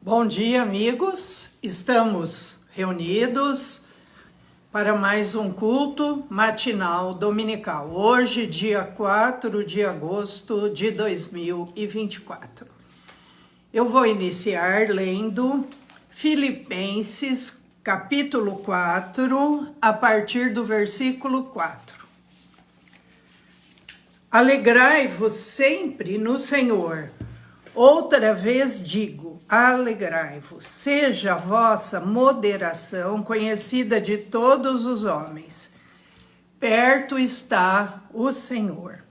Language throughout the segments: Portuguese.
Bom dia, amigos. Estamos reunidos para mais um culto matinal dominical. Hoje, dia 4 de agosto de 2024. Eu vou iniciar lendo Filipenses, capítulo 4, a partir do versículo 4. Alegrai-vos sempre no Senhor. Outra vez digo, alegrai-vos, seja a vossa moderação conhecida de todos os homens. Perto está o Senhor.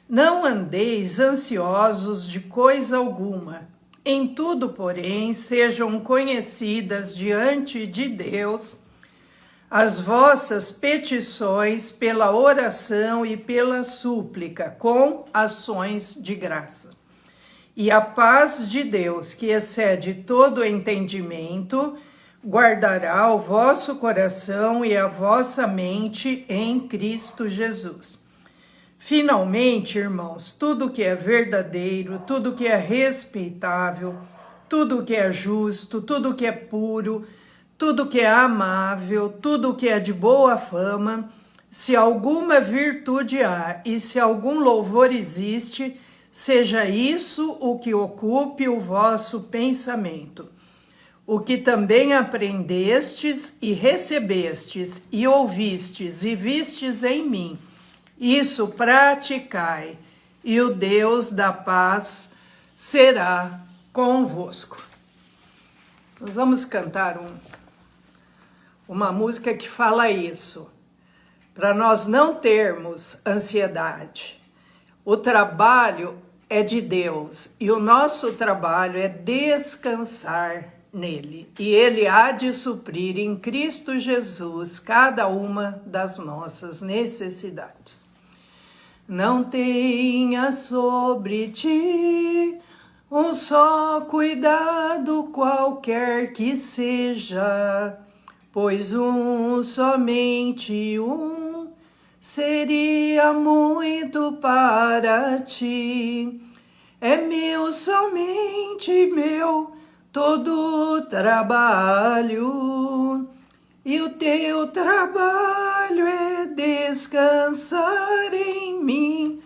Não andeis ansiosos de coisa alguma. Em tudo, porém, sejam conhecidas diante de Deus as vossas petições pela oração e pela súplica, com ações de graça. E a paz de Deus, que excede todo entendimento, guardará o vosso coração e a vossa mente em Cristo Jesus. Finalmente, irmãos, tudo que é verdadeiro, tudo que é respeitável, tudo que é justo, tudo que é puro, tudo que é amável, tudo que é de boa fama, se alguma virtude há e se algum louvor existe, seja isso o que ocupe o vosso pensamento. O que também aprendestes e recebestes e ouvistes e vistes em mim, isso praticai, e o Deus da paz será convosco. Nós vamos cantar uma música que fala isso, para nós não termos ansiedade. O trabalho é de Deus e o nosso trabalho é descansar nele. E ele há de suprir em Cristo Jesus cada uma das nossas necessidades. Não tenha sobre ti um só cuidado qualquer que seja, pois somente um seria muito para ti. É meu, somente meu, todo o trabalho, e o teu trabalho é descansar em mim.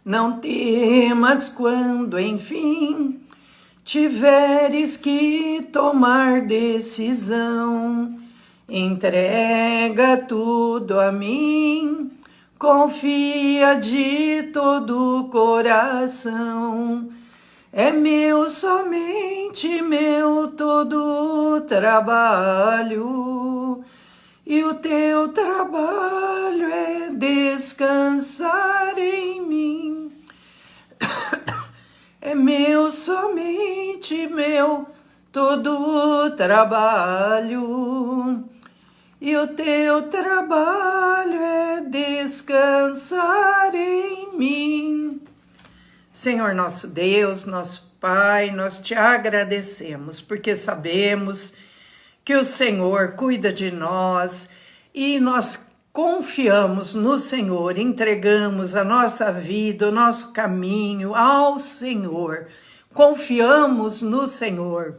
Não temas quando, enfim, tiveres que tomar decisão. Entrega tudo a mim, confia de todo o coração. É meu, somente meu, todo o trabalho, e o teu trabalho é descansar em mim. É meu, somente meu, todo o trabalho, e o teu trabalho é descansar em mim. Senhor nosso Deus, nosso Pai, nós te agradecemos, porque sabemos que o Senhor cuida de nós e nós confiamos no Senhor, entregamos a nossa vida, o nosso caminho ao Senhor. Confiamos no Senhor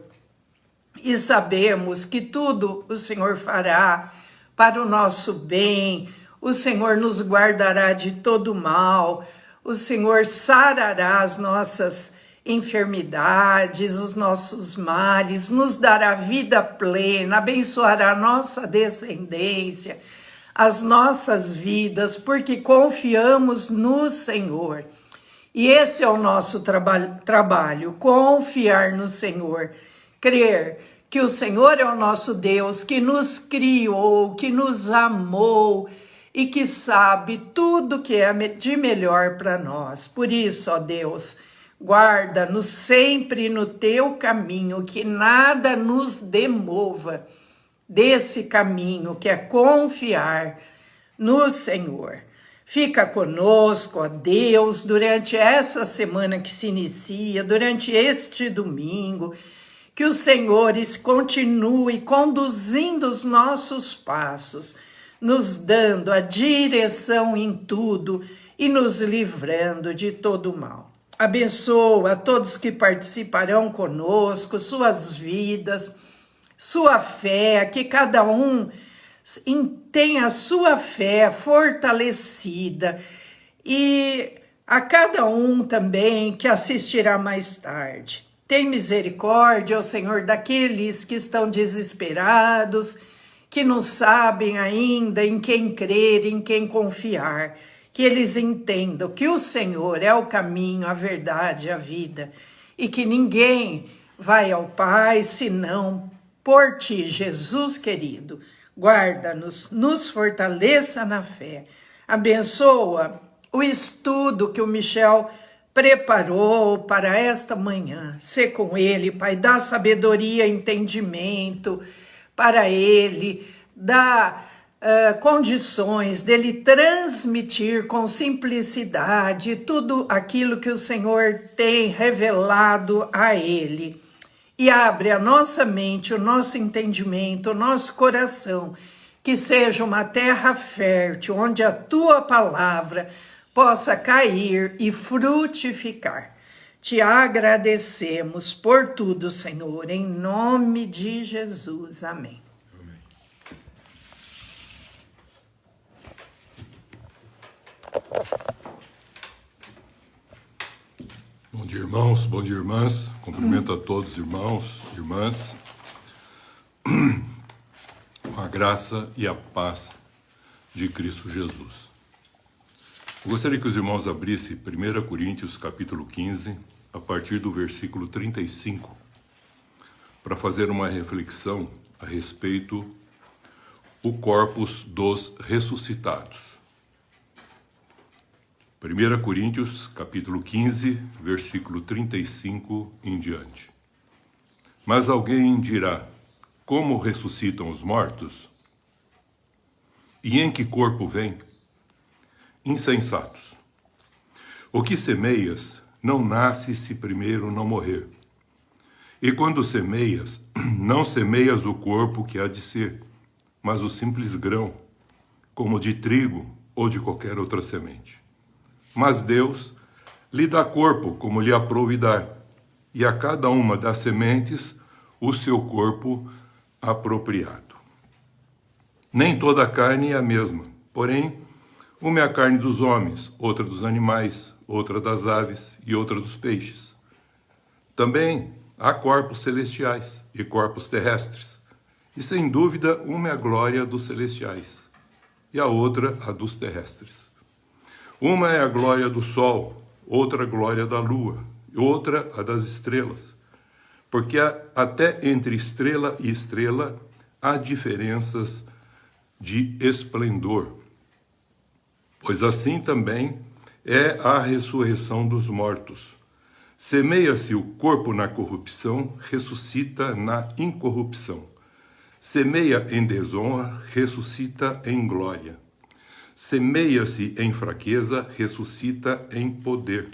e sabemos que tudo o Senhor fará para o nosso bem. O Senhor nos guardará de todo mal. O Senhor sarará as nossas enfermidades, os nossos males, nos dará vida plena, abençoará a nossa descendência, as nossas vidas, porque confiamos no Senhor. E esse é o nosso trabalho, confiar no Senhor, crer que o Senhor é o nosso Deus, que nos criou, que nos amou e que sabe tudo que é de melhor para nós. Por isso, ó Deus, guarda-nos sempre no teu caminho, que nada nos demova desse caminho, que é confiar no Senhor. Fica conosco, ó Deus, durante essa semana que se inicia, durante este domingo, que o Senhor continue conduzindo os nossos passos, nos dando a direção em tudo e nos livrando de todo mal. Abençoa todos que participarão conosco, suas vidas, sua fé, que cada um tenha a sua fé fortalecida, e a cada um também que assistirá mais tarde. Tem misericórdia, ó Senhor, daqueles que estão desesperados, que não sabem ainda em quem crer, em quem confiar. Que eles entendam que o Senhor é o caminho, a verdade, a vida, e que ninguém vai ao Pai senão por ti, Jesus querido. Guarda-nos, nos fortaleça na fé. Abençoa o estudo que o Michel preparou para esta manhã. Sê com ele, Pai, dá sabedoria e entendimento para ele, dá condições dele transmitir com simplicidade tudo aquilo que o Senhor tem revelado a ele. E abre a nossa mente, o nosso entendimento, o nosso coração, que seja uma terra fértil, onde a tua palavra possa cair e frutificar. Te agradecemos por tudo, Senhor, em nome de Jesus. Amém. Bom dia, irmãos, bom dia, irmãs. Cumprimento a todos, irmãos, irmãs. Com a graça e a paz de Cristo Jesus. Eu gostaria que os irmãos abrissem 1 Coríntios, capítulo 15, a partir do versículo 35, para fazer uma reflexão a respeito do corpus dos ressuscitados. 1 Coríntios, capítulo 15, versículo 35 em diante. Mas alguém dirá, como ressuscitam os mortos? E em que corpo vem? Insensatos. O que semeias não nasce se primeiro não morrer. E quando semeias, não semeias o corpo que há de ser, mas o simples grão, como de trigo ou de qualquer outra semente. Mas Deus lhe dá corpo como lhe aprouve dar, e a cada uma das sementes o seu corpo apropriado. Nem toda a carne é a mesma, porém, uma é a carne dos homens, outra dos animais, outra das aves e outra dos peixes. Também há corpos celestiais e corpos terrestres, e sem dúvida uma é a glória dos celestiais, e a outra a dos terrestres. Uma é a glória do sol, outra a glória da lua, e outra a das estrelas. Porque até entre estrela e estrela há diferenças de esplendor. Pois assim também é a ressurreição dos mortos. Semeia-se o corpo na corrupção, ressuscita na incorrupção. Semeia em desonra, ressuscita em glória. Semeia-se em fraqueza, ressuscita em poder.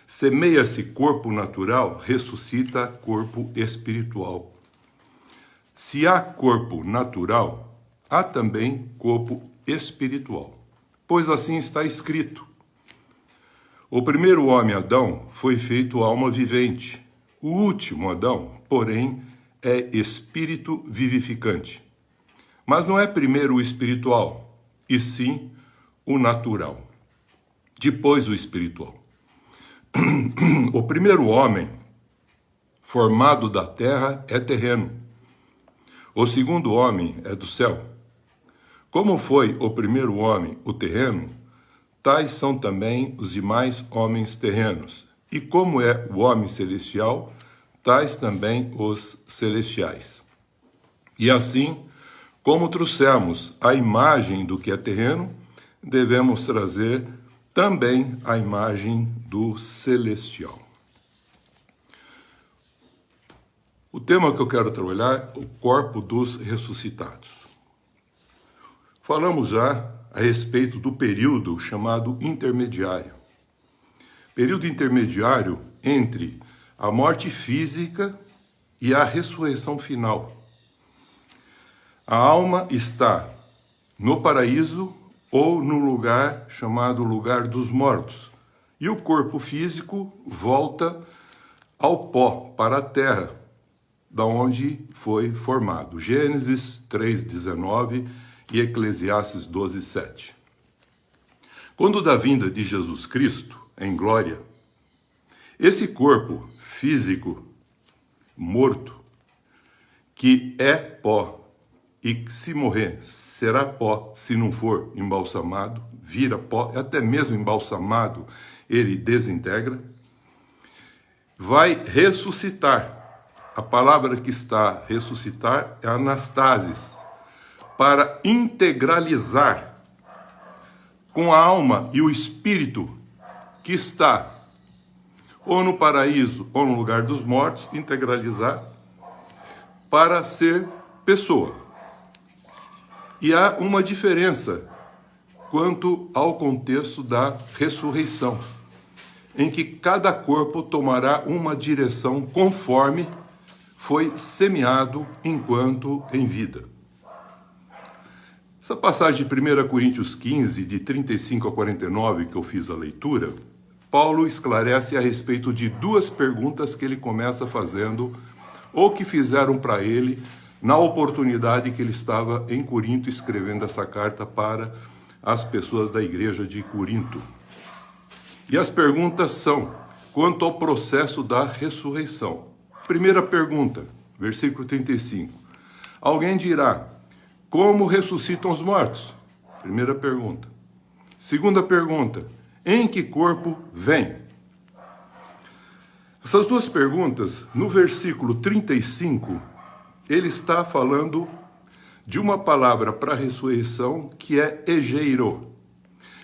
Semeia-se corpo natural, ressuscita corpo espiritual. Se há corpo natural, há também corpo espiritual. Pois assim está escrito. O primeiro homem, Adão, foi feito alma vivente. O último, Adão, porém, é espírito vivificante. Mas não é primeiro o espiritual, e sim o natural, depois o espiritual. O primeiro homem, formado da terra, é terreno. O segundo homem é do céu. Como foi o primeiro homem, o terreno, tais são também os demais homens terrenos. E como é o homem celestial, tais também os celestiais. E assim, como trouxemos a imagem do que é terreno, devemos trazer também a imagem do celestial. O tema que eu quero trabalhar é o corpo dos ressuscitados. Falamos já a respeito do período chamado intermediário. Período intermediário entre a morte física e a ressurreição final. A alma está no paraíso ou no lugar chamado lugar dos mortos. e o corpo físico volta ao pó, para a terra, da onde foi formado. Gênesis 3:19 e Eclesiastes 12:7. Quando da vinda de Jesus Cristo em glória, esse corpo físico morto, que é pó, e que se morrer será pó, se não for embalsamado, vira pó, até mesmo embalsamado ele desintegra, vai ressuscitar. A palavra que está ressuscitar é anastasis, para integralizar com a alma e o espírito que está ou no paraíso ou no lugar dos mortos, integralizar para ser pessoa. E há uma diferença quanto ao contexto da ressurreição, em que cada corpo tomará uma direção conforme foi semeado enquanto em vida. Essa passagem de 1 Coríntios 15, de 35 a 49, que eu fiz a leitura, Paulo esclarece a respeito de duas perguntas que ele começa fazendo, ou que fizeram para ele, na oportunidade que ele estava em Corinto escrevendo essa carta para as pessoas da igreja de Corinto. E as perguntas são quanto ao processo da ressurreição. Primeira pergunta, versículo 35. Alguém dirá, como ressuscitam os mortos? Primeira pergunta. Segunda pergunta, em que corpo vem? Essas duas perguntas, no versículo 35, ele está falando de uma palavra para ressurreição que é egeiro.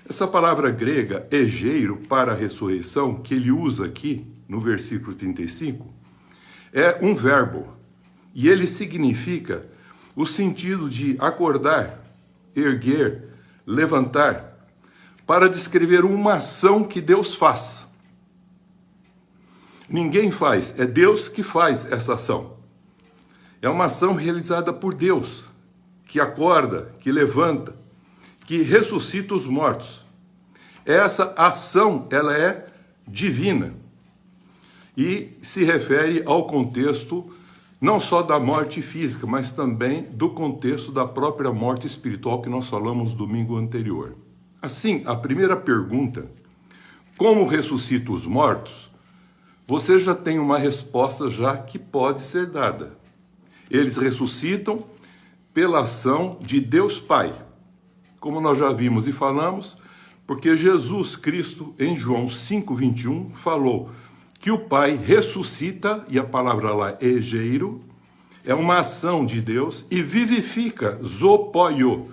Essa palavra grega, egeiro, para a ressurreição, que ele usa aqui no versículo 35, é um verbo. E ele significa o sentido de acordar, erguer, levantar, para descrever uma ação que Deus faz. Ninguém faz, é Deus que faz essa ação. É uma ação realizada por Deus, que acorda, que levanta, que ressuscita os mortos. Essa ação, ela é divina e se refere ao contexto não só da morte física, mas também do contexto da própria morte espiritual que nós falamos domingo anterior. Assim, a primeira pergunta, como ressuscita os mortos? Você já tem uma resposta já que pode ser dada. Eles ressuscitam pela ação de Deus Pai, como nós já vimos e falamos, porque Jesus Cristo, em João 5:21, falou que o Pai ressuscita, e a palavra lá é egeiro, é uma ação de Deus, e vivifica, zopoio,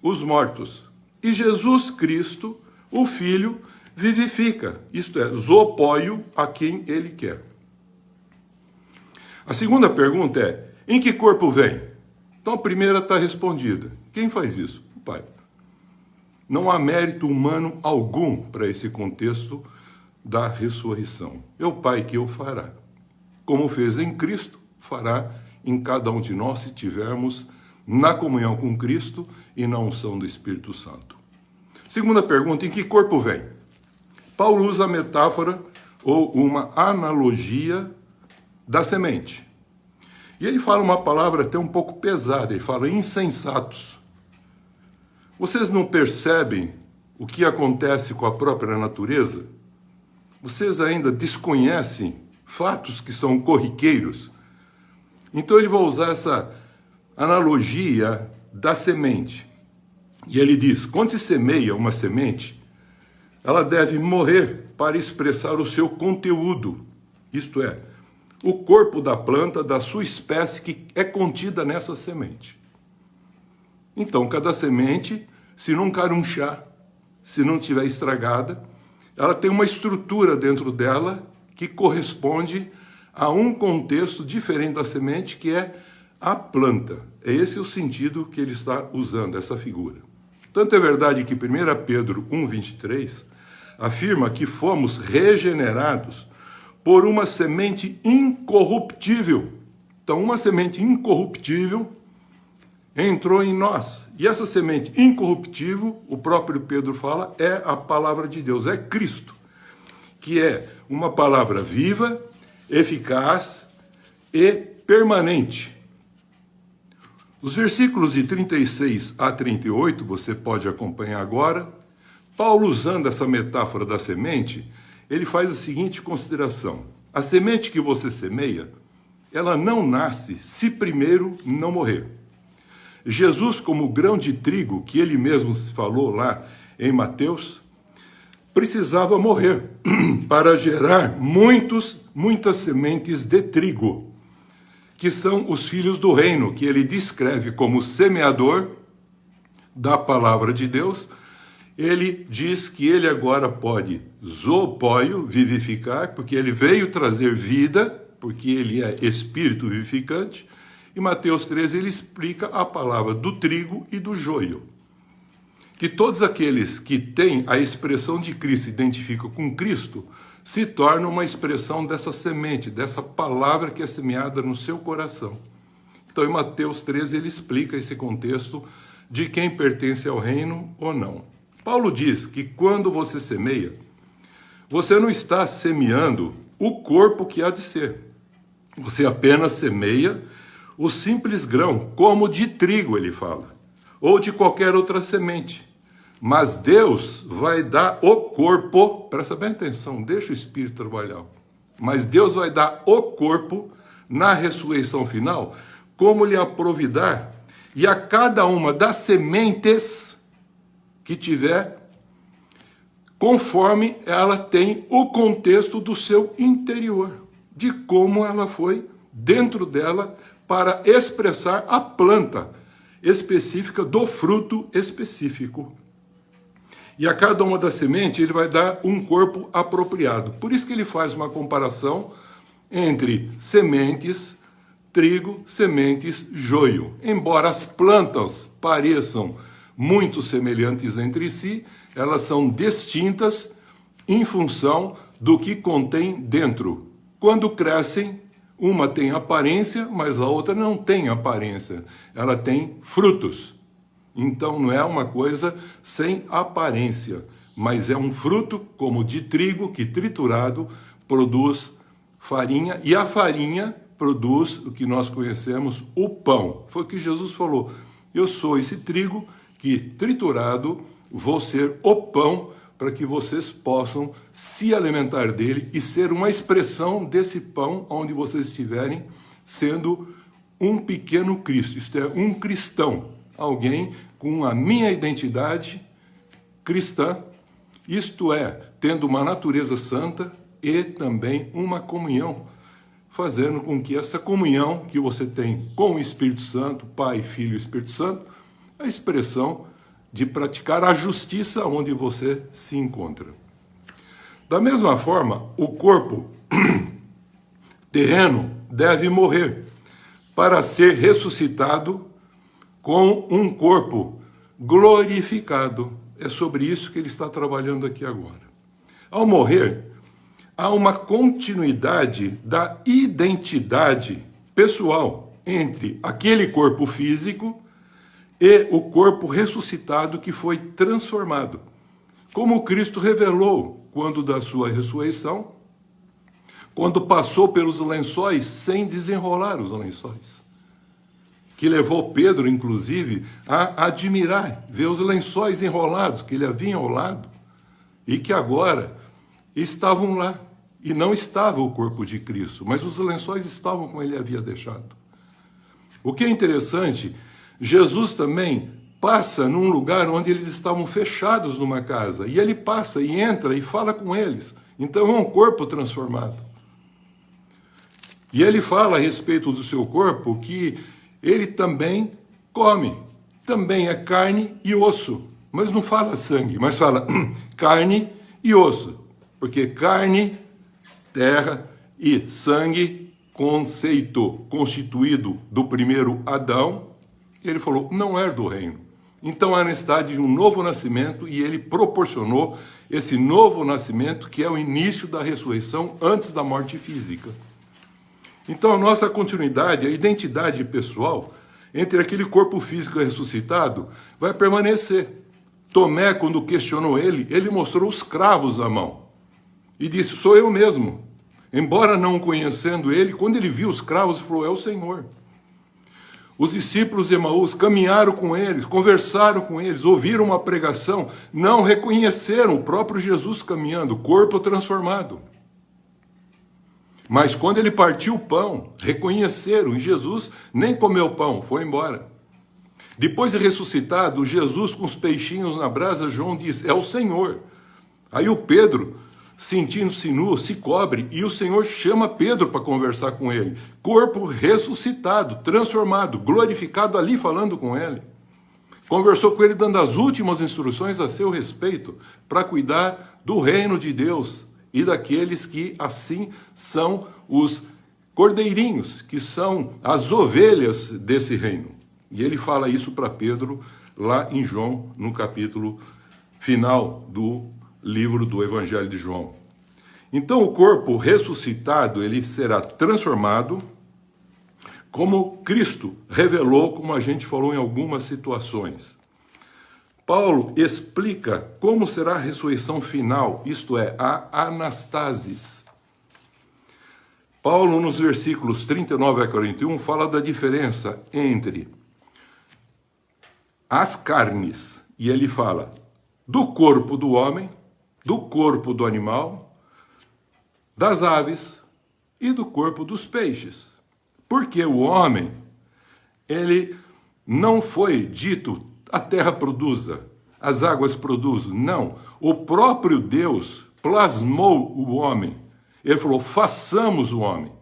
os mortos. E Jesus Cristo, o Filho, vivifica, isto é, zopoio a quem Ele quer. A segunda pergunta é, em que corpo vem? Então a primeira está respondida. Quem faz isso? O Pai. Não há mérito humano algum para esse contexto da ressurreição. É o Pai que o fará. Como fez em Cristo, fará em cada um de nós se tivermos na comunhão com Cristo e na unção do Espírito Santo. Segunda pergunta, em que corpo vem? Paulo usa a metáfora ou uma analogia da semente. E ele fala uma palavra até um pouco pesada, ele fala insensatos. Vocês não percebem o que acontece com a própria natureza? Vocês ainda desconhecem fatos que são corriqueiros? Então ele vai usar essa analogia da semente. E ele diz, quando se semeia uma semente, ela deve morrer para expressar o seu conteúdo, isto é, o corpo da planta, da sua espécie que é contida nessa semente. Então, cada semente, se não carunchar, se não estiver estragada, ela tem uma estrutura dentro dela que corresponde a um contexto diferente da semente, que é a planta. É esse o sentido que ele está usando, essa figura. Tanto é verdade que 1 Pedro 1,23 afirma que fomos regenerados por uma semente incorruptível. Então, uma semente incorruptível entrou em nós. E essa semente incorruptível, o próprio Pedro fala, é a palavra de Deus, é Cristo. que é uma palavra viva, eficaz e permanente. Os versículos de 36 a 38, você pode acompanhar agora. Paulo, usando essa metáfora da semente, ele faz a seguinte consideração: a semente que você semeia, ela não nasce se primeiro não morrer. Jesus, como grão de trigo, que ele mesmo falou lá em Mateus, precisava morrer para gerar muitas sementes de trigo, que são os filhos do reino, que ele descreve como semeador da palavra de Deus. Ele diz que ele agora pode zoopóio, vivificar, porque ele veio trazer vida, porque ele é espírito vivificante. Em Mateus 13 ele explica a palavra do trigo e do joio. Que todos aqueles que têm a expressão de Cristo, se identificam com Cristo, se tornam uma expressão dessa semente, dessa palavra que é semeada no seu coração. Então, em Mateus 13, ele explica esse contexto de quem pertence ao reino ou não. Paulo diz que quando você semeia, você não está semeando o corpo que há de ser. Você apenas semeia o simples grão, como de trigo, ele fala, ou de qualquer outra semente. Mas Deus vai dar o corpo, presta bem atenção, deixa o Espírito trabalhar. Mas Deus vai dar o corpo na ressurreição final, como lhe aprovidar, e a cada uma das sementes que tiver, conforme ela tem o contexto do seu interior, de como ela foi dentro dela para expressar a planta específica do fruto específico. E a cada uma das sementes ele vai dar um corpo apropriado. Por isso que ele faz uma comparação entre sementes, trigo, sementes, joio. Embora as plantas pareçam muito semelhantes entre si, elas são distintas em função do que contém dentro. Quando crescem, uma tem aparência, mas a outra não tem aparência. Ela tem frutos. Então não é uma coisa sem aparência, mas é um fruto como de trigo que triturado produz farinha, e a farinha produz o que nós conhecemos, o pão. Foi o que Jesus falou: eu sou esse trigo que triturado vou ser o pão para que vocês possam se alimentar dele e ser uma expressão desse pão onde vocês estiverem, sendo um pequeno Cristo, isto é, um cristão, alguém com a minha identidade cristã, isto é, tendo uma natureza santa e também uma comunhão, fazendo com que essa comunhão que você tem com o Espírito Santo, Pai, Filho e Espírito Santo, a expressão de praticar a justiça onde você se encontra. Da mesma forma, o corpo terreno deve morrer para ser ressuscitado com um corpo glorificado. É sobre isso que ele está trabalhando aqui agora. Ao morrer, há uma continuidade da identidade pessoal entre aquele corpo físico e o corpo ressuscitado que foi transformado. Como Cristo revelou quando da sua ressurreição, quando passou pelos lençóis sem desenrolar os lençóis, que levou Pedro, inclusive, a admirar, ver os lençóis enrolados que ele havia enrolado e que agora estavam lá. E não estava o corpo de Cristo, mas os lençóis estavam como ele havia deixado. O que é interessante, Jesus também passa num lugar onde eles estavam fechados numa casa, e ele passa e entra e fala com eles. Então é um corpo transformado. E ele fala a respeito do seu corpo que ele também come, também é carne e osso, mas não fala sangue, mas fala carne e osso, porque carne, terra e sangue, conceito constituído do primeiro Adão, ele falou, não é do reino. Então há necessidade de um novo nascimento, e ele proporcionou esse novo nascimento, que é o início da ressurreição antes da morte física. Então a nossa continuidade, a identidade pessoal entre aquele corpo físico ressuscitado vai permanecer. Tomé, quando questionou ele mostrou os cravos à mão. e disse, sou eu mesmo. Embora não conhecendo ele, quando ele viu os cravos, ele falou, é o Senhor. Os discípulos de Emaús caminharam com eles, conversaram com eles, ouviram uma pregação, não reconheceram o próprio Jesus caminhando, corpo transformado. Mas quando ele partiu o pão, reconheceram, e Jesus nem comeu pão, foi embora. Depois de ressuscitado, Jesus com os peixinhos na brasa, João diz, é o Senhor. Aí o Pedro, sentindo-se nu, se cobre, e o Senhor chama Pedro para conversar com ele. Corpo ressuscitado, transformado, glorificado ali falando com ele. Conversou com ele dando as últimas instruções a seu respeito, para cuidar do reino de Deus e daqueles que assim são os cordeirinhos, que são as ovelhas desse reino. E ele fala isso para Pedro lá em João, no capítulo final do livro do Evangelho de João. Então o corpo ressuscitado, ele será transformado como Cristo revelou, como a gente falou em algumas situações. Paulo explica como será a ressurreição final, isto é, a anastasis. Paulo, nos versículos 39 a 41, fala da diferença entre as carnes, e ele fala do corpo do homem, do corpo do animal, das aves e do corpo dos peixes. Porque o homem, ele não foi dito, a terra produza, as águas produzam. Não, o próprio Deus plasmou o homem. Ele falou, façamos o homem.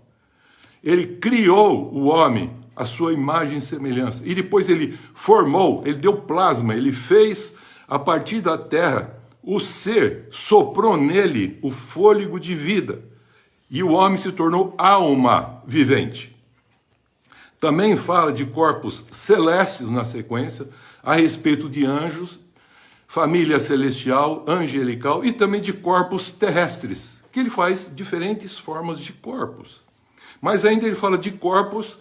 Ele criou o homem, a sua imagem e semelhança. E depois ele formou, ele deu plasma, ele fez a partir da terra o ser, soprou nele o fôlego de vida. E o homem se tornou alma vivente. Também fala de corpos celestes na sequência, a respeito de anjos, família celestial, angelical, e também de corpos terrestres, que ele faz diferentes formas de corpos. Mas ainda ele fala de corpos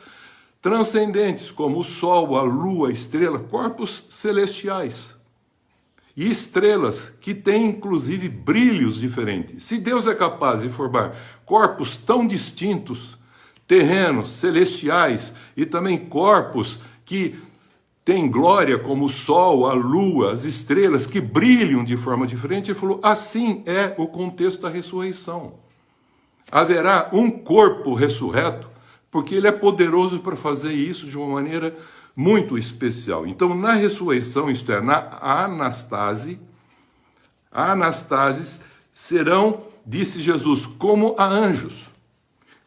transcendentes, como o sol, a lua, a estrela, corpos celestiais. E estrelas que têm, inclusive, brilhos diferentes. Se Deus é capaz de formar corpos tão distintos, terrenos, celestiais, e também corpos que têm glória, como o sol, a lua, as estrelas, que brilham de forma diferente, ele falou, assim é o contexto da ressurreição. Haverá um corpo ressurreto, porque ele é poderoso para fazer isso de uma maneira muito especial. Então, na ressurreição, isto é, na anastasis, serão, disse Jesus, como a anjos.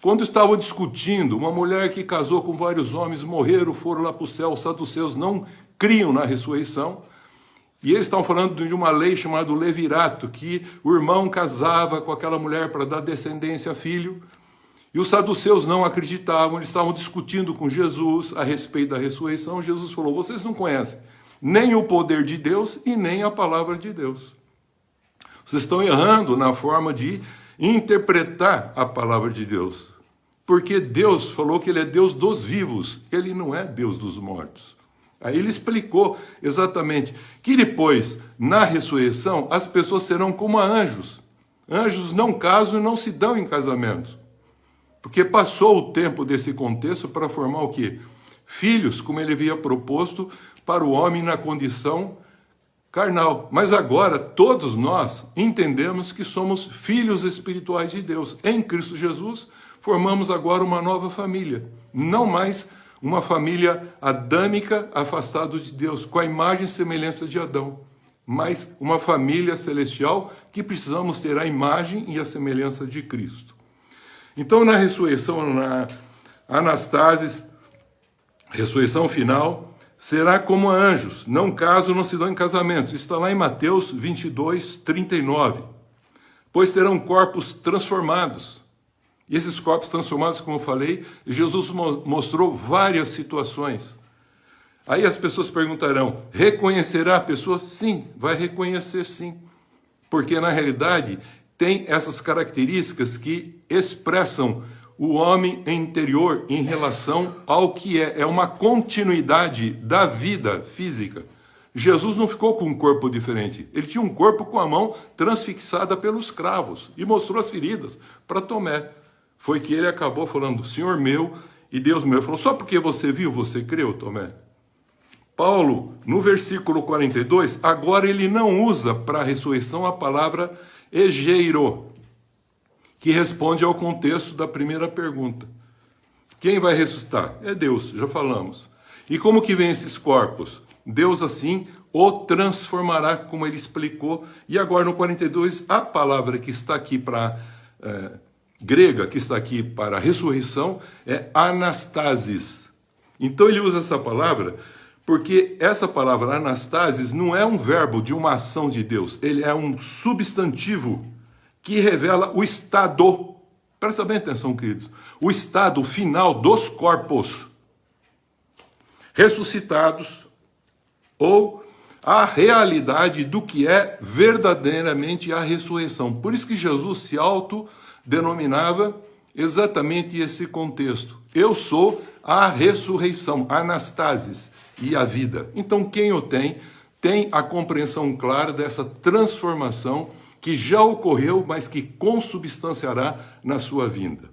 Quando estavam discutindo, uma mulher que casou com vários homens, morreram, foram lá para o céu, os saduceus não criam na ressurreição, e eles estavam falando de uma lei chamada levirato, que o irmão casava com aquela mulher para dar descendência a filho, e os saduceus não acreditavam, eles estavam discutindo com Jesus a respeito da ressurreição. Jesus falou, vocês não conhecem nem o poder de Deus e nem a palavra de Deus. Vocês estão errando na forma de interpretar a palavra de Deus. Porque Deus falou que ele é Deus dos vivos, ele não é Deus dos mortos. Aí ele explicou exatamente que depois, na ressurreição, as pessoas serão como anjos. Anjos não casam e não se dão em casamento. Porque passou o tempo desse contexto para formar o quê? Filhos, como ele havia proposto para o homem na condição carnal. Mas agora todos nós entendemos que somos filhos espirituais de Deus. Em Cristo Jesus, formamos agora uma nova família. Não mais uma família adâmica afastada de Deus, com a imagem e semelhança de Adão. Mas uma família celestial que precisamos ter a imagem e a semelhança de Cristo. Então, na ressurreição, na anastasis, ressurreição final, será como anjos, não casam, não se dão em casamentos. Está lá em Mateus 22, 39. Pois terão corpos transformados. E esses corpos transformados, como eu falei, Jesus mostrou várias situações. Aí as pessoas perguntarão, reconhecerá a pessoa? Sim, vai reconhecer sim. Porque na realidade tem essas características que expressam o homem interior em relação ao que é uma continuidade da vida física. Jesus não ficou com um corpo diferente. Ele tinha um corpo com a mão transfixada pelos cravos e mostrou as feridas para Tomé. Foi que ele acabou falando, Senhor meu e Deus meu. Ele falou, só porque você viu, você creu, Tomé? Paulo, no versículo 42, agora ele não usa para a ressurreição a palavra egeiro, que responde ao contexto da primeira pergunta. Quem vai ressuscitar? É Deus, já falamos. E como que vem esses corpos? Deus assim o transformará, como ele explicou. E agora no 42, a palavra que está aqui para grega, que está aqui para a ressurreição, é anastasis. Então ele usa essa palavra porque essa palavra anastasis não é um verbo de uma ação de Deus, ele é um substantivo que revela o estado, presta bem atenção, queridos, o estado final dos corpos ressuscitados, ou a realidade do que é verdadeiramente a ressurreição. Por isso que Jesus se autodenominava exatamente esse contexto. Eu sou a ressurreição, anastasis, e a vida. Então quem o tem a compreensão clara dessa transformação que já ocorreu, mas que consubstanciará na sua vinda.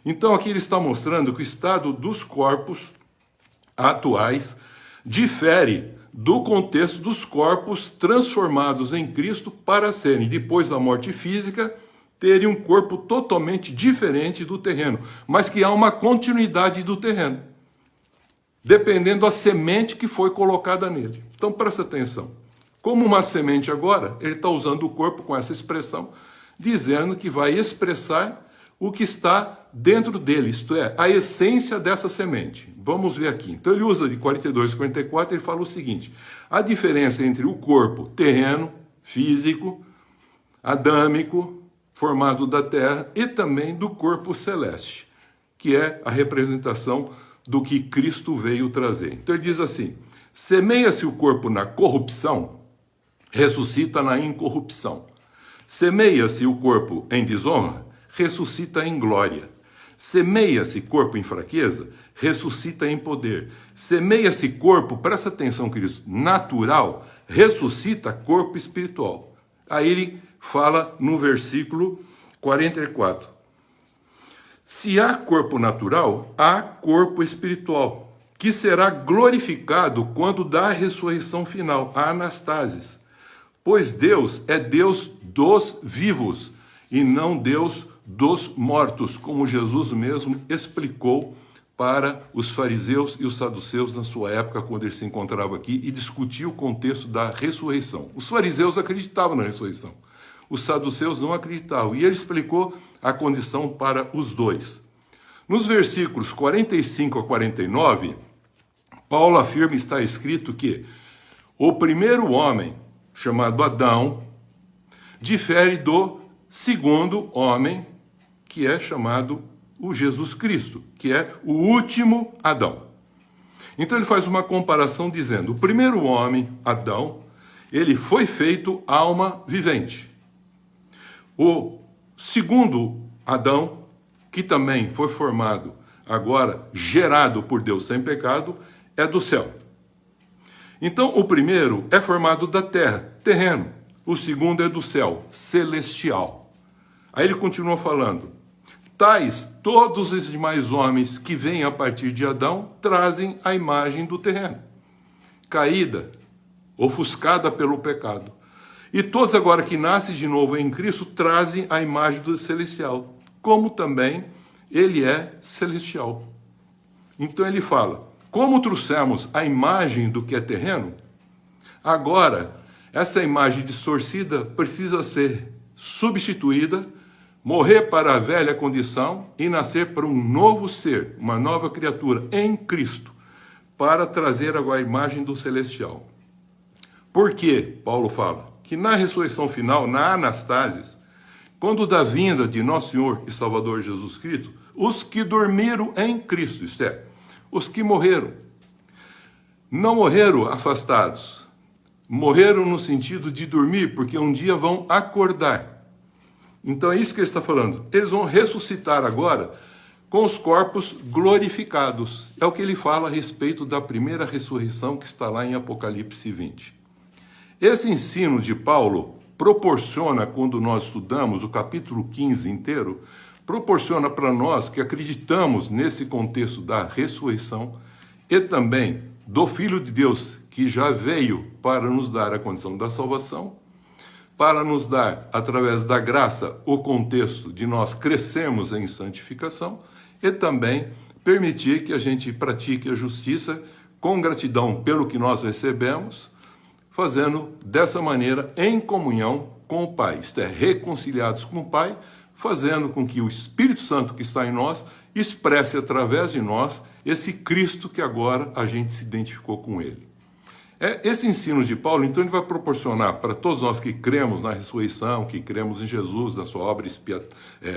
Então aqui ele está mostrando que o estado dos corpos atuais difere do contexto dos corpos transformados em Cristo para serem, depois da morte física, terem um corpo totalmente diferente do terreno, mas que há uma continuidade do terreno, dependendo da semente que foi colocada nele. Então presta atenção. Como uma semente agora, ele está usando o corpo com essa expressão, dizendo que vai expressar o que está dentro dele, isto é, a essência dessa semente. Vamos ver aqui. Então ele usa de 42 a 44, ele fala o seguinte, a diferença entre o corpo terreno, físico, adâmico, formado da terra, e também do corpo celeste, que é a representação do que Cristo veio trazer. Então ele diz assim, semeia-se o corpo na corrupção, ressuscita na incorrupção. Semeia-se o corpo em desonra, ressuscita em glória. Semeia-se corpo em fraqueza, ressuscita em poder. Semeia-se corpo, presta atenção, queridos, natural, ressuscita corpo espiritual. Aí ele fala no versículo 44. Se há corpo natural, há corpo espiritual, que será glorificado quando da ressurreição final, a anastasis. Pois Deus é Deus dos vivos e não Deus dos mortos, como Jesus mesmo explicou para os fariseus e os saduceus na sua época, quando ele se encontrava aqui e discutia o contexto da ressurreição. Os fariseus acreditavam na ressurreição, os saduceus não acreditavam, e ele explicou a condição para os dois. Nos versículos 45 a 49, Paulo afirma, está escrito que o primeiro homem, chamado Adão, difere do segundo homem, que é chamado o Jesus Cristo, que é o último Adão. Então ele faz uma comparação dizendo, o primeiro homem, Adão, ele foi feito alma vivente. O segundo Adão, que também foi formado, agora gerado por Deus sem pecado, é do céu. Então o primeiro é formado da terra, terreno. O segundo é do céu, celestial. Aí ele continua falando, tais todos os demais homens que vêm a partir de Adão trazem a imagem do terreno, caída, ofuscada pelo pecado. E todos agora que nascem de novo em Cristo trazem a imagem do celestial, como também ele é celestial. Então ele fala, como trouxemos a imagem do que é terreno, agora essa imagem distorcida precisa ser substituída, morrer para a velha condição e nascer para um novo ser, uma nova criatura em Cristo, para trazer agora a imagem do celestial. Por quê? Paulo fala que na ressurreição final, na anastasis, quando da vinda de nosso Senhor e Salvador Jesus Cristo, os que dormiram em Cristo, isto é, os que morreram, não morreram afastados, morreram no sentido de dormir, porque um dia vão acordar. Então é isso que ele está falando. Eles vão ressuscitar agora com os corpos glorificados. É o que ele fala a respeito da primeira ressurreição que está lá em Apocalipse 20. Esse ensino de Paulo proporciona, quando nós estudamos o capítulo 15 inteiro, proporciona para nós que acreditamos nesse contexto da ressurreição e também do Filho de Deus, que já veio para nos dar a condição da salvação, para nos dar, através da graça, o contexto de nós crescermos em santificação e também permitir que a gente pratique a justiça com gratidão pelo que nós recebemos, fazendo dessa maneira em comunhão com o Pai, isto é, reconciliados com o Pai, fazendo com que o Espírito Santo que está em nós expresse através de nós esse Cristo que agora a gente se identificou com ele. Esse ensino de Paulo, então, ele vai proporcionar para todos nós que cremos na ressurreição, que cremos em Jesus, na sua obra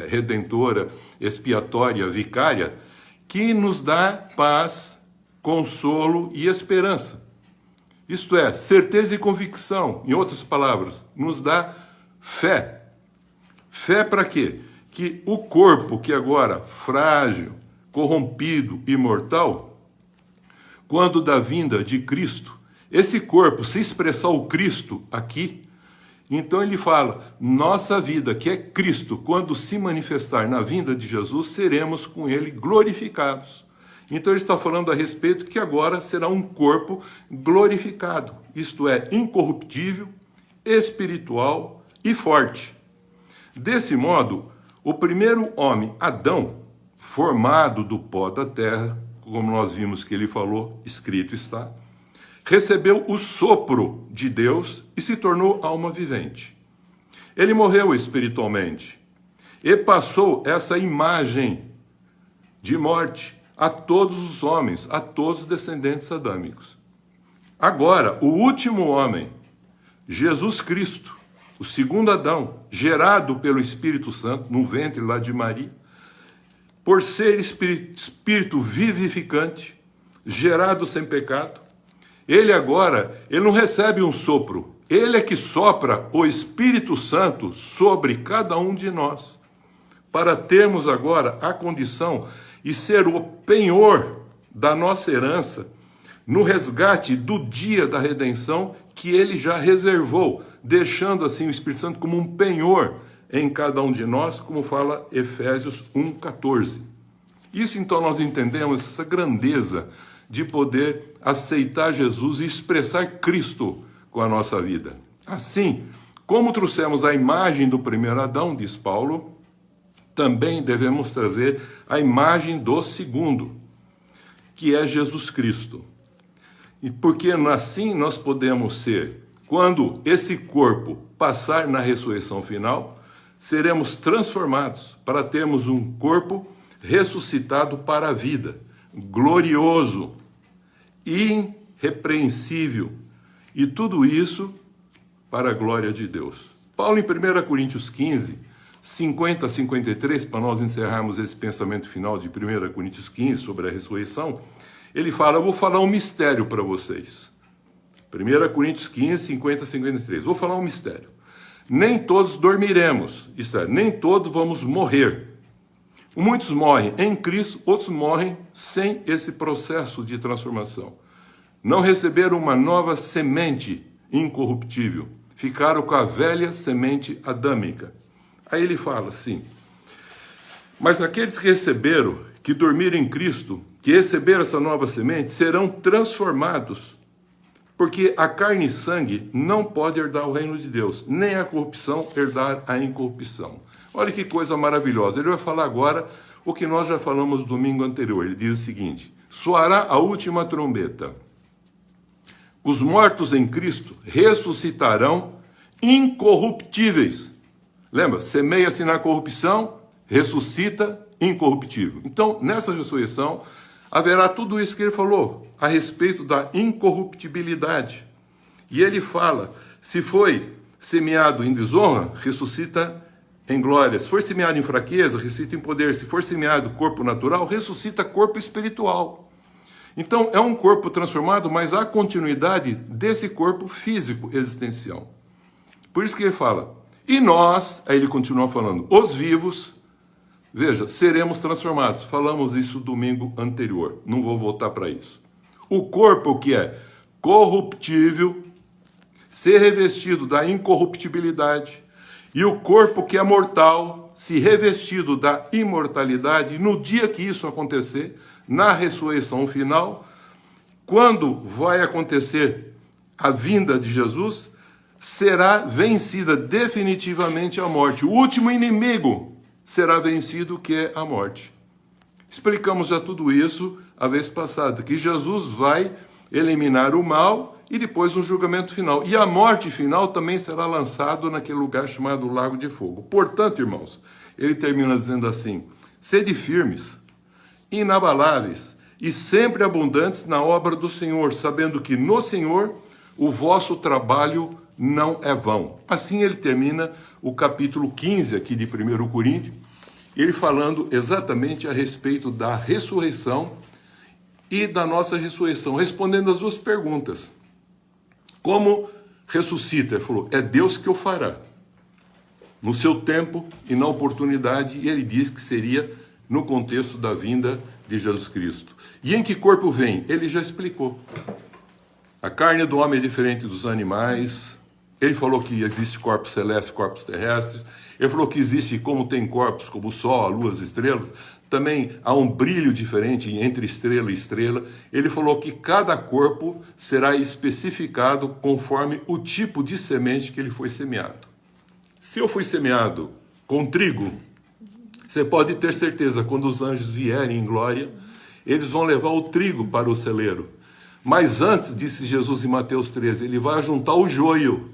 redentora, expiatória, vicária, que nos dá paz, consolo e esperança. Isto é, certeza e convicção, em outras palavras, nos dá fé. Fé para quê? Que o corpo, que agora frágil, corrompido e mortal, quando da vinda de Cristo, esse corpo, se expressar o Cristo aqui, então ele fala, nossa vida, que é Cristo, quando se manifestar na vinda de Jesus, seremos com ele glorificados. Então ele está falando a respeito que agora será um corpo glorificado, isto é, incorruptível, espiritual e forte. Desse modo, o primeiro homem, Adão, formado do pó da terra, como nós vimos que ele falou, escrito está, recebeu o sopro de Deus e se tornou alma vivente. Ele morreu espiritualmente e passou essa imagem de morte a todos os homens, a todos os descendentes adâmicos. Agora, o último homem, Jesus Cristo, o segundo Adão, gerado pelo Espírito Santo, no ventre lá de Maria, por ser espírito vivificante, gerado sem pecado, ele agora, ele não recebe um sopro, ele é que sopra o Espírito Santo sobre cada um de nós, para termos agora a condição e ser o penhor da nossa herança no resgate do dia da redenção que ele já reservou, deixando assim o Espírito Santo como um penhor em cada um de nós, como fala Efésios 1,14. Isso então nós entendemos essa grandeza de poder aceitar Jesus e expressar Cristo com a nossa vida. Assim, como trouxemos a imagem do primeiro Adão, diz Paulo, também devemos trazer a imagem do segundo, que é Jesus Cristo. E porque assim nós podemos ser, quando esse corpo passar na ressurreição final, seremos transformados para termos um corpo ressuscitado para a vida, glorioso, irrepreensível, e tudo isso para a glória de Deus. Paulo, em 1 Coríntios 15, 50 a 53, para nós encerrarmos esse pensamento final de 1 Coríntios 15 sobre a ressurreição, ele fala, eu vou falar um mistério para vocês. 1 Coríntios 15, 50 a 53, vou falar um mistério. Nem todos dormiremos, isto é, nem todos vamos morrer. Muitos morrem em Cristo, outros morrem sem esse processo de transformação. Não receberam uma nova semente incorruptível, ficaram com a velha semente adâmica. Aí ele fala assim, mas aqueles que receberam, que dormiram em Cristo, que receberam essa nova semente, serão transformados, porque a carne e sangue não pode herdar o reino de Deus, nem a corrupção herdar a incorrupção. Olha que coisa maravilhosa. Ele vai falar agora o que nós já falamos no domingo anterior. Ele diz o seguinte, soará a última trombeta. Os mortos em Cristo ressuscitarão incorruptíveis. Lembra? Semeia-se na corrupção, ressuscita incorruptível. Então, nessa ressurreição, haverá tudo isso que ele falou a respeito da incorruptibilidade. E ele fala, se foi semeado em desonra, ressuscita em glória. Se for semeado em fraqueza, ressuscita em poder. Se for semeado corpo natural, ressuscita corpo espiritual. Então, é um corpo transformado, mas há continuidade desse corpo físico existencial. Por isso que ele fala, e nós, aí ele continua falando, os vivos, veja, seremos transformados. Falamos isso domingo anterior, não vou voltar para isso. O corpo que é corruptível ser revestido da incorruptibilidade, e o corpo que é mortal se revestido da imortalidade. No dia que isso acontecer, na ressurreição final, quando vai acontecer a vinda de Jesus, será vencida definitivamente a morte. O último inimigo será vencido, que é a morte. Explicamos já tudo isso a vez passada, que Jesus vai eliminar o mal e depois um julgamento final. E a morte final também será lançado naquele lugar chamado Lago de Fogo. Portanto, irmãos, ele termina dizendo assim: sede firmes, inabaláveis e sempre abundantes na obra do Senhor, sabendo que no Senhor o vosso trabalho não é vão. Assim ele termina o capítulo 15 aqui de 1 Coríntios, ele falando exatamente a respeito da ressurreição e da nossa ressurreição, respondendo as duas perguntas. Como ressuscita? Ele falou, é Deus que o fará, no seu tempo e na oportunidade, e ele diz que seria no contexto da vinda de Jesus Cristo. E em que corpo vem? Ele já explicou. A carne do homem é diferente dos animais. Ele falou que existe corpos celestes, corpos terrestres. Ele falou que existe, como tem corpos como o sol, a lua, as estrelas, também há um brilho diferente entre estrela e estrela. Ele falou que cada corpo será especificado conforme o tipo de semente que ele foi semeado. Se eu fui semeado com trigo, você pode ter certeza, quando os anjos vierem em glória, eles vão levar o trigo para o celeiro. Mas antes, disse Jesus em Mateus 13, ele vai juntar o joio.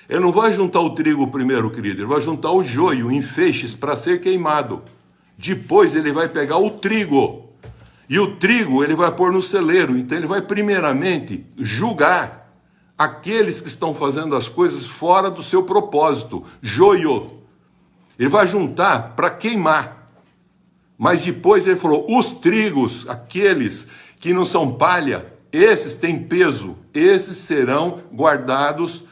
Ele não vai juntar o trigo primeiro, querido, ele vai juntar o joio em feixes para ser queimado. Depois ele vai pegar o trigo, e o trigo ele vai pôr no celeiro. Então ele vai primeiramente julgar aqueles que estão fazendo as coisas fora do seu propósito, joio. Ele vai juntar para queimar. Mas depois ele falou, os trigos, aqueles que não são palha, esses têm peso, esses serão guardados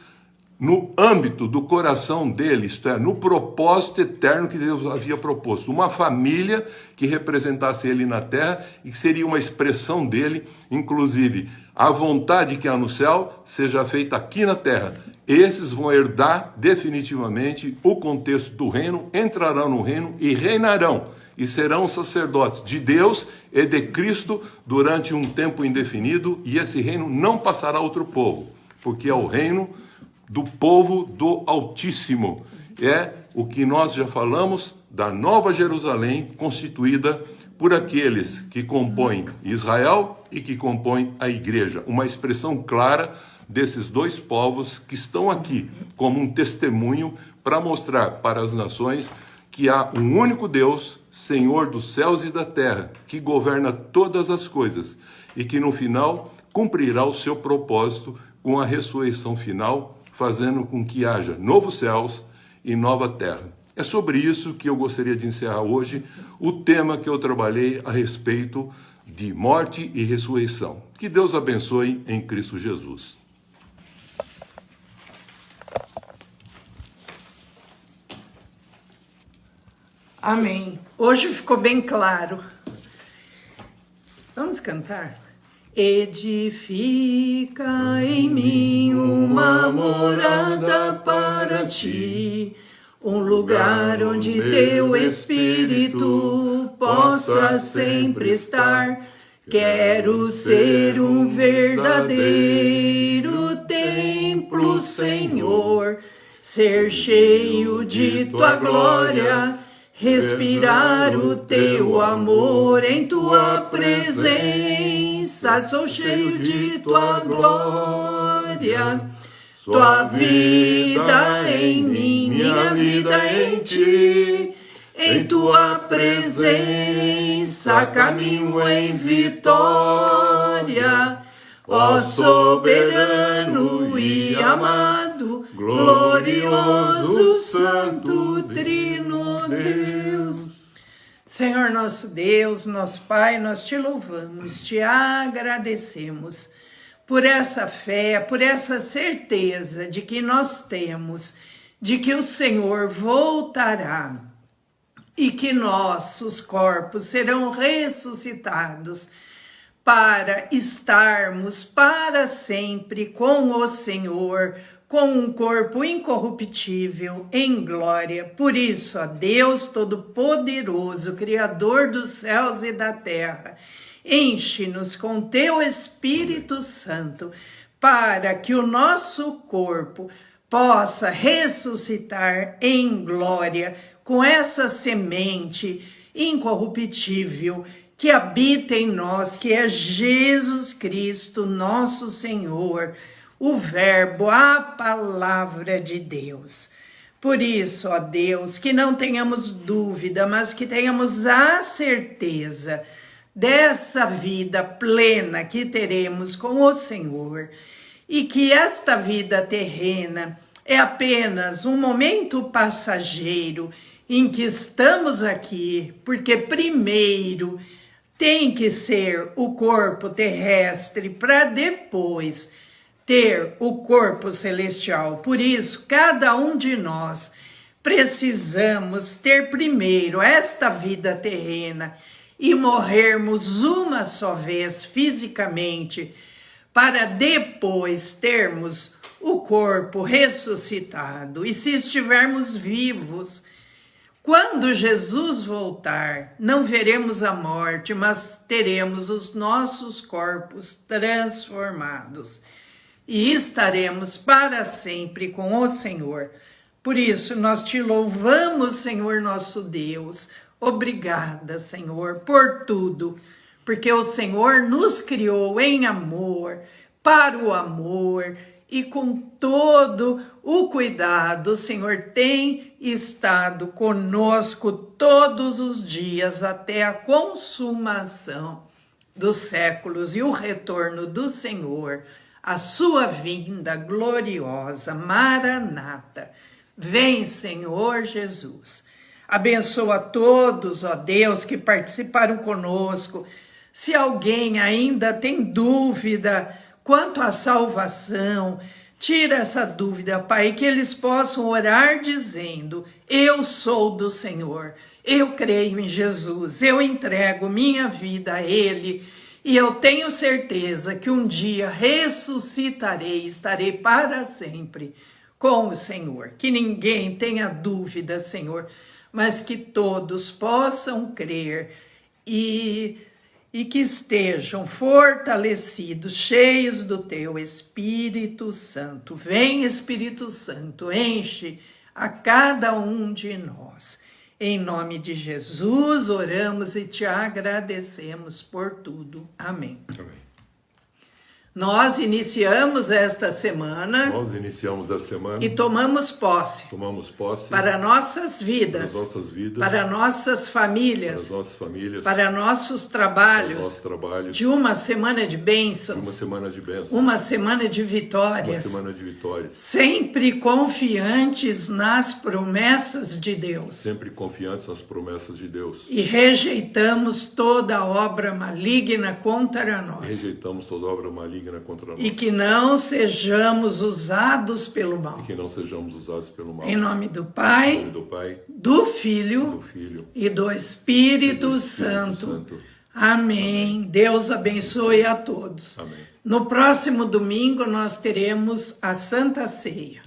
no âmbito do coração dele, isto é, no propósito eterno que Deus havia proposto. Uma família que representasse ele na terra e que seria uma expressão dele, inclusive, a vontade que há no céu seja feita aqui na terra. Esses vão herdar definitivamente o contexto do reino, entrarão no reino e reinarão. E serão sacerdotes de Deus e de Cristo durante um tempo indefinido, e esse reino não passará a outro povo, porque é o reino do povo do Altíssimo. É o que nós já falamos da Nova Jerusalém, constituída por aqueles que compõem Israel e que compõem a igreja. Uma expressão clara desses dois povos que estão aqui como um testemunho para mostrar para as nações que há um único Deus, Senhor dos céus e da terra, que governa todas as coisas e que no final cumprirá o seu propósito com a ressurreição final, fazendo com que haja novos céus e nova terra. É sobre isso que eu gostaria de encerrar hoje o tema que eu trabalhei a respeito de morte e ressurreição. Que Deus abençoe em Cristo Jesus. Amém. Hoje ficou bem claro. Vamos cantar? Edifica em mim uma morada para ti, um lugar onde teu Espírito possa sempre estar. Quero ser um verdadeiro templo, Senhor, ser cheio de tua glória, respirar o teu amor em tua presença. Sou cheio de tua glória, tua vida em mim, minha vida em ti. Em tua presença caminho em vitória. Ó soberano e amado, glorioso, santo, trino Deus. Senhor nosso Deus, nosso Pai, nós te louvamos, te agradecemos por essa fé, por essa certeza de que nós temos, de que o Senhor voltará e que nossos corpos serão ressuscitados para estarmos para sempre com o Senhor, com um corpo incorruptível em glória. Por isso, ó Deus Todo-Poderoso, Criador dos céus e da terra, enche-nos com teu Espírito Santo, para que o nosso corpo possa ressuscitar em glória com essa semente incorruptível que habita em nós, que é Jesus Cristo, nosso Senhor, o Verbo, a Palavra de Deus. Por isso, ó Deus, que não tenhamos dúvida, mas que tenhamos a certeza dessa vida plena que teremos com o Senhor, e que esta vida terrena é apenas um momento passageiro em que estamos aqui, porque primeiro tem que ser o corpo terrestre para depois ter o corpo celestial. Por isso, cada um de nós precisamos ter primeiro esta vida terrena e morrermos uma só vez fisicamente, para depois termos o corpo ressuscitado. E se estivermos vivos, quando Jesus voltar, não veremos a morte, mas teremos os nossos corpos transformados e estaremos para sempre com o Senhor. Por isso, nós te louvamos, Senhor nosso Deus. Obrigada, Senhor, por tudo, porque o Senhor nos criou em amor, para o amor, e com todo o cuidado, o Senhor tem estado conosco todos os dias até a consumação dos séculos e o retorno do Senhor, a sua vinda gloriosa. Maranata, vem, Senhor Jesus. Abençoa a todos, ó Deus, que participaram conosco. Se alguém ainda tem dúvida quanto à salvação, tira essa dúvida, Pai, que eles possam orar dizendo: eu sou do Senhor, eu creio em Jesus, eu entrego minha vida a Ele, e eu tenho certeza que um dia ressuscitarei, estarei para sempre com o Senhor. Que ninguém tenha dúvida, Senhor, mas que todos possam crer e que estejam fortalecidos, cheios do teu Espírito Santo. Vem, Espírito Santo, enche a cada um de nós. Em nome de Jesus, oramos e te agradecemos por tudo. Amém. Amém. Nós iniciamos esta semana. Nós iniciamos a semana e tomamos posse. Tomamos posse para nossas vidas, para nossas vidas, para nossas famílias, para nossos trabalhos, de uma semana de bênçãos, uma semana de vitórias, sempre confiantes nas promessas de Deus, e rejeitamos toda obra maligna contra nós, e que não sejamos usados pelo mal. Em nome do Pai, do Filho e do Espírito Santo. Amém. Deus abençoe a todos. Amém. No próximo domingo nós teremos a Santa Ceia.